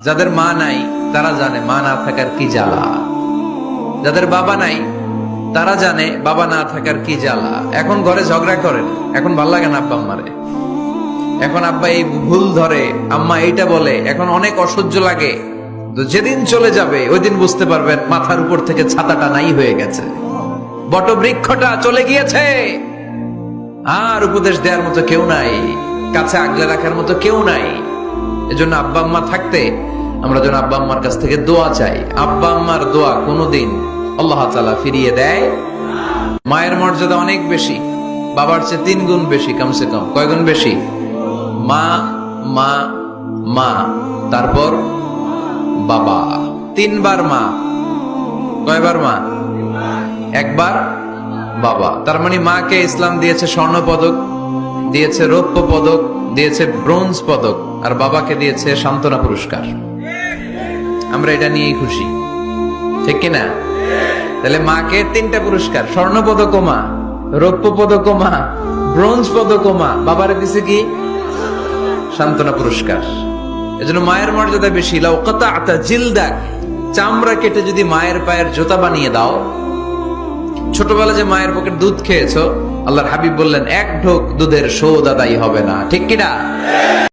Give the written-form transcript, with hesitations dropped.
যাদের মা নাই তারা জানে মা না থাকার কি জ্বালা, যাদের বাবা নাই তারা জানে বাবা না থাকার কি জ্বালা। এখন ঘরে ঝগড়া করেন, এখন ভাল লাগে না আব্বা আম্মারে, এখন আব্বা এই ভুল ধরে, আম্মা এইটা বলে, এখন অনেক অসহ্য লাগে। তো যেদিন চলে যাবে ওই দিন বুঝতে পারবেন মাথার উপর থেকে ছাতাটা নাই হয়ে গেছে, বটবৃক্ষটা চলে গিয়েছে, আর উপদেশ দেওয়ার মতো কেউ নাই, কাছে আগলে রাখার মতো কেউ নাই। এজন্য আব্বা আম্মা থাকতে আমরা যেন আব্বা আম্মার কাছ থেকে দোয়া চাই। আব্বা আম্মার দোয়া কোনোদিন আল্লাহ তাআলা ফিরিয়ে দেয়। মায়ের মর্যাদা অনেক বেশি, বাবার চেয়ে 3 গুণ বেশি, কমসে কম। কয় গুণ বেশি? মা মা মা, তারপর বাবা। 3 বার মা। কয়বার মা? একবার বাবা। তার মানে মাকে ইসলাম দিয়েছে স্বর্ণ পদক, দিয়েছে রৌপ্য পদক, দিয়েছে ব্রোঞ্জ পদক, আর বাবাকে দিয়েছে সান্ত্বনা পুরস্কার। আমরা এটা নিয়েই খুশি, ঠিক কিনা? তাহলে মাকে 3টা পুরস্কার, স্বর্ণ পদক মা, রৌপ্য পদক মা, ব্রোঞ্জ পদক মা, বাবারে দিছে কি? সান্ত্বনা পুরস্কার। এজন্য মায়ের মর্যাদা বেশি। লাউ কাতা'তা জিলদাক, চামড়া কেটে যদি মায়ের পায়ের জুতা বানিয়ে দাও। ছোটবেলা যে মায়ের বুকের দুধ খেয়েছো, আল্লাহর হাবিব বললেন 1 ঢোক দুধের শোধ আদায় হবে না, ঠিক কিনা?